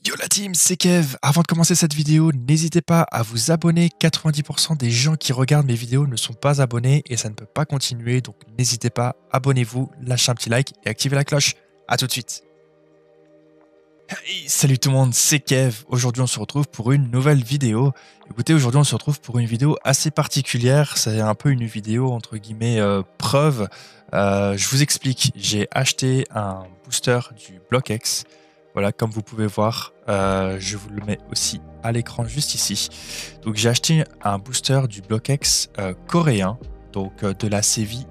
Yo la team, c'est Kev. Avant de commencer cette vidéo, n'hésitez pas à vous abonner. 90% des gens qui regardent mes vidéos ne sont pas abonnés et ça ne peut pas continuer. Donc n'hésitez pas, abonnez-vous, lâchez un petit like et activez la cloche. A tout de suite. Hey, salut tout le monde, c'est Kev. Aujourd'hui on se retrouve pour une nouvelle vidéo. Écoutez, aujourd'hui on se retrouve pour une vidéo assez particulière. C'est un peu une vidéo entre guillemets preuve. Je vous explique, j'ai acheté un booster du BlockX. Voilà, comme vous pouvez voir, je vous le mets aussi à l'écran juste ici. Donc j'ai acheté un booster du BlockX coréen, donc de la série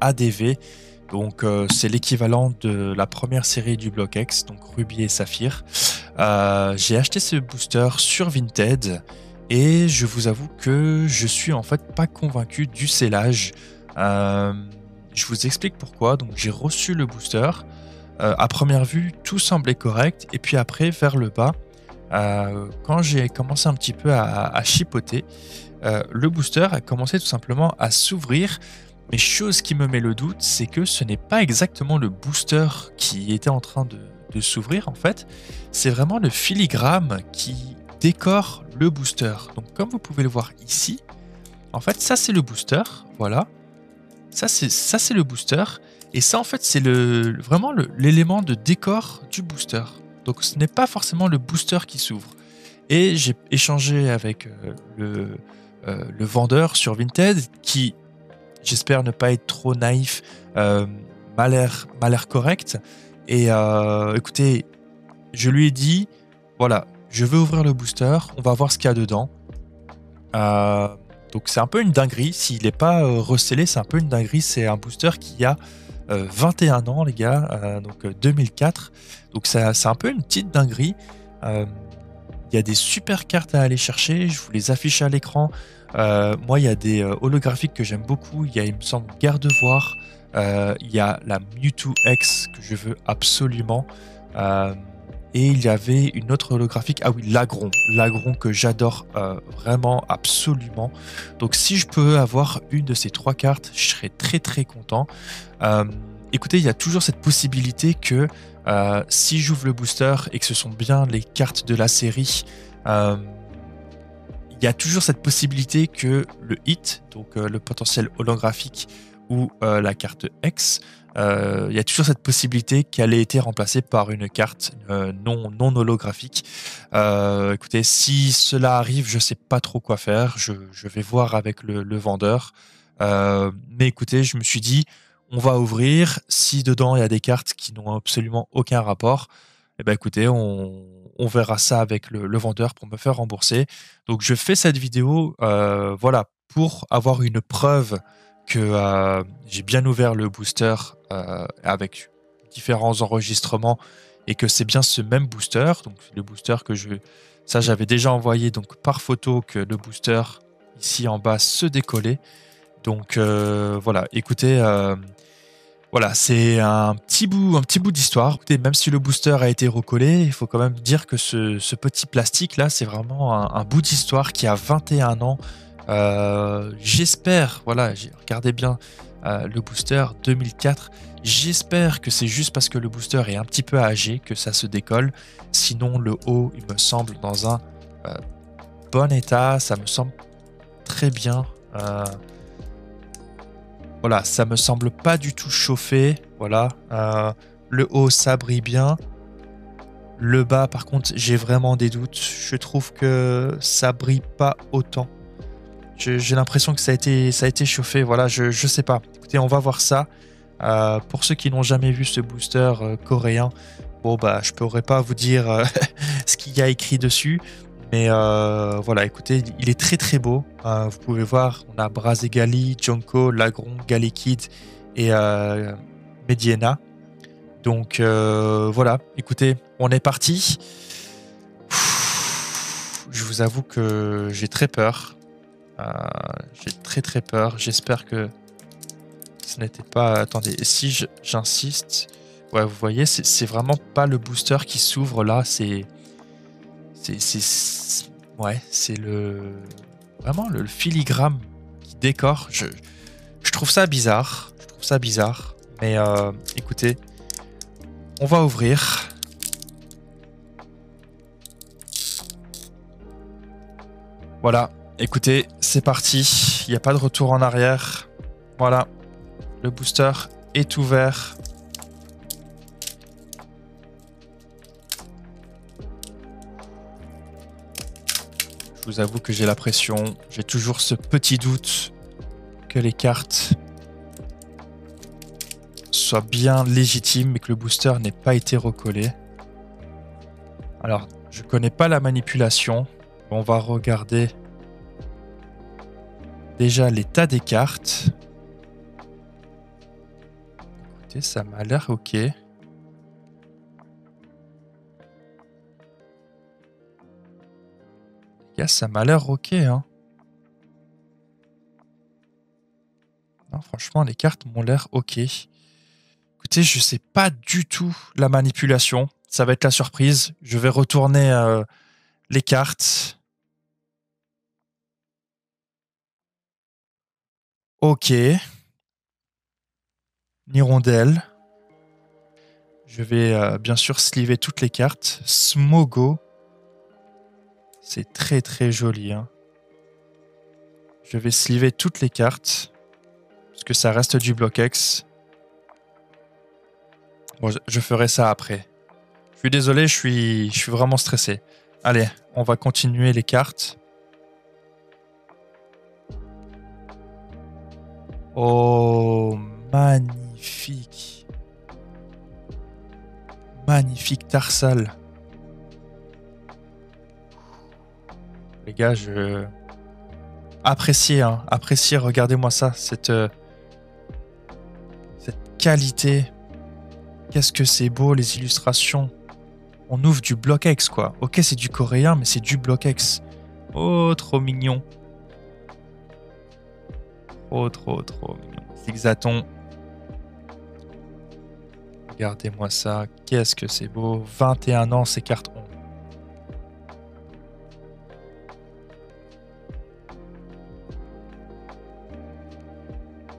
ADV. Donc c'est l'équivalent de la première série du BlockX, donc Ruby et Saphir. J'ai acheté ce booster sur Vinted et je vous avoue que je suis en fait pas convaincu du scellage. Je vous explique pourquoi. Donc j'ai reçu le booster. À première vue, tout semblait correct. Et puis après, vers le bas, quand j'ai commencé un petit peu à chipoter, le booster a commencé tout simplement à s'ouvrir. Mais chose qui me met le doute, c'est que ce n'est pas exactement le booster qui était en train de s'ouvrir, en fait. C'est vraiment le filigrane qui décore le booster. Donc comme vous pouvez le voir ici, en fait, ça c'est le booster. Voilà. Ça c'est le booster. Et ça, en fait, c'est vraiment l'élément de décor du booster. Donc, ce n'est pas forcément le booster qui s'ouvre. Et j'ai échangé avec le vendeur sur Vinted qui, j'espère ne pas être trop naïf, m'a l'air correct. Et écoutez, je lui ai dit, voilà, je veux ouvrir le booster, on va voir ce qu'il y a dedans. Donc, c'est un peu une dinguerie. S'il n'est pas recellé, c'est un peu une dinguerie. C'est un booster qui a 21 ans les gars, donc 2004, donc c'est un peu une petite dinguerie. Il y a des super cartes à aller chercher, je vous les affiche à l'écran. Moi il y a des holographiques que j'aime beaucoup, il y a il me semble Gardevoir, il y a la Mewtwo X que je veux absolument, et il y avait une autre holographique, ah oui, Lagron que j'adore vraiment absolument. Donc si je peux avoir une de ces trois cartes, je serais très très content. Écoutez, il y a toujours cette possibilité que si j'ouvre le booster et que ce sont bien les cartes de la série, il y a toujours cette possibilité que le hit, donc le potentiel holographique ou la carte X, il y a toujours cette possibilité qu'elle ait été remplacée par une carte non holographique. Écoutez, si cela arrive, je ne sais pas trop quoi faire. Je vais voir avec le vendeur. Mais écoutez, je me suis dit, on va ouvrir. Si dedans il y a des cartes qui n'ont absolument aucun rapport, eh ben écoutez, on verra ça avec le vendeur pour me faire rembourser. Donc je fais cette vidéo, voilà, pour avoir une preuve que j'ai bien ouvert le booster avec différents enregistrements et que c'est bien ce même booster. Donc le booster que ça j'avais déjà envoyé donc par photo que le booster ici en bas se décollait. Donc voilà, écoutez, voilà, c'est un petit bout d'histoire. Écoutez, même si le booster a été recollé, il faut quand même dire que ce petit plastique là, c'est vraiment un bout d'histoire qui a 21 ans. J'espère, voilà, regardez bien le booster 2004. J'espère que c'est juste parce que le booster est un petit peu âgé que ça se décolle. Sinon, le haut, il me semble dans un bon état. Ça me semble très bien. Voilà, ça me semble pas du tout chauffé. Voilà, le haut, ça brille bien. Le bas, par contre, j'ai vraiment des doutes. Je trouve que ça brille pas autant. J'ai l'impression que ça a été chauffé. Voilà, je sais pas. Écoutez, on va voir ça. Pour ceux qui n'ont jamais vu ce booster coréen, bon bah je pourrais pas vous dire ce qu'il y a écrit dessus, mais voilà, écoutez, il est très très beau. Vous pouvez voir, on a Brazegali, Jonko, Lagron, Galekid et Mediena. Donc voilà, écoutez, on est parti. Je vous avoue que j'ai très peur. J'ai très peur. J'espère que ce n'était pas... Attendez, si j'insiste... Ouais, vous voyez, c'est vraiment pas le booster qui s'ouvre là. Ouais, c'est vraiment le filigrane qui décore. Je trouve ça bizarre. Mais écoutez, on va ouvrir. Voilà, écoutez, c'est parti. Il n'y a pas de retour en arrière. Voilà, le booster est ouvert. Je vous avoue que j'ai la pression. J'ai toujours ce petit doute que les cartes soient bien légitimes et que le booster n'ait pas été recollé. Alors, je connais pas la manipulation. On va regarder déjà l'état des cartes. Écoutez, ça m'a l'air ok. Les gars, ça m'a l'air ok, hein. Non, franchement, les cartes m'ont l'air ok. Écoutez, je sais pas du tout la manipulation. Ça va être la surprise. Je vais retourner les cartes. Ok. Nirondelle. Je vais bien sûr sliver toutes les cartes. Smogo. C'est très très joli, hein. Je vais sliver toutes les cartes. Parce que ça reste du bloc X. Bon, je ferai ça après. Je suis désolé, je suis vraiment stressé. Allez, on va continuer les cartes. Oh, magnifique. Magnifique Tarsal. Les gars, je... Appréciez, hein. Appréciez, regardez-moi ça. Cette qualité. Qu'est-ce que c'est beau, les illustrations. On ouvre du bloc X, quoi. Ok, c'est du coréen, mais c'est du bloc X. Oh, trop mignon. Oh, trop mignon. Zigzaton. Regardez-moi ça. Qu'est-ce que c'est beau. 21 ans, ces cartes ont.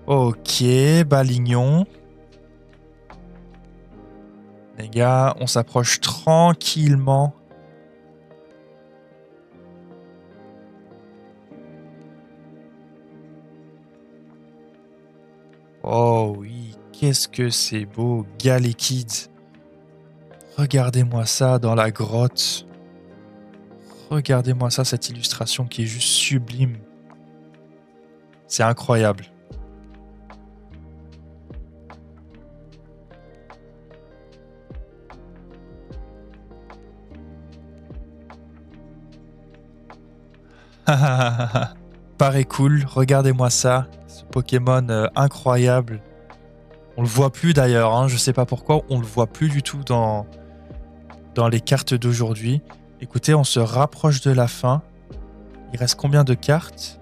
Ok, Balignon. Les gars, on s'approche tranquillement. Oh oui, qu'est-ce que c'est beau, Galekid. Regardez-moi ça dans la grotte. Regardez-moi ça, cette illustration qui est juste sublime. C'est incroyable. Paraît cool, regardez-moi ça. Ce Pokémon incroyable. On le voit plus d'ailleurs, hein, je sais pas pourquoi, on le voit plus du tout dans les cartes d'aujourd'hui. Écoutez, on se rapproche de la fin. Il reste combien de cartes?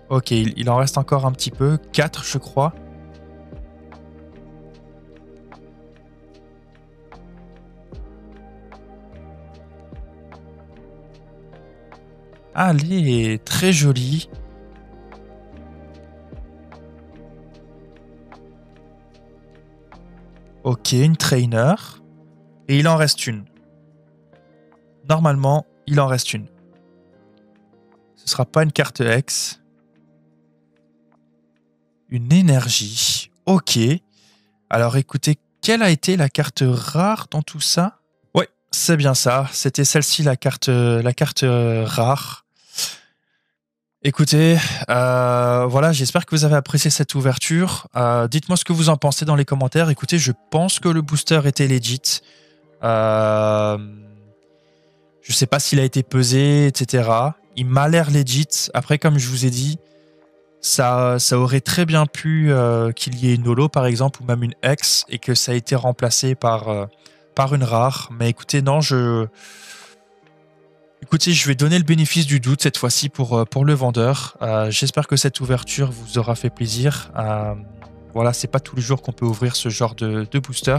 Ok, il en reste encore un petit peu. 4, je crois. Allez, très joli. Ok, une trainer. Et il en reste une. Normalement, il en reste une. Ce sera pas une carte X. Une énergie. Ok. Alors écoutez, quelle a été la carte rare dans tout ça? Ouais, c'est bien ça. C'était celle-ci, la carte rare. Écoutez, voilà, j'espère que vous avez apprécié cette ouverture. Dites-moi ce que vous en pensez dans les commentaires. Écoutez, je pense que le booster était legit. Je sais pas s'il a été pesé, etc. Il m'a l'air legit. Après, comme je vous ai dit, ça aurait très bien pu qu'il y ait une holo, par exemple, ou même une X, et que ça a été remplacé par une rare. Mais écoutez, non, Écoutez, je vais donner le bénéfice du doute cette fois-ci pour le vendeur. J'espère que cette ouverture vous aura fait plaisir. Voilà, c'est pas tous les jours qu'on peut ouvrir ce genre de booster.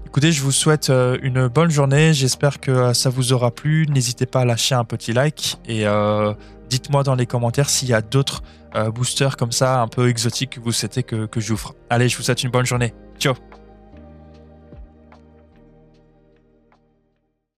Écoutez, je vous souhaite une bonne journée. J'espère que ça vous aura plu. N'hésitez pas à lâcher un petit like et dites-moi dans les commentaires s'il y a d'autres boosters comme ça, un peu exotiques que vous souhaitez que j'ouvre. Allez, je vous souhaite une bonne journée. Ciao!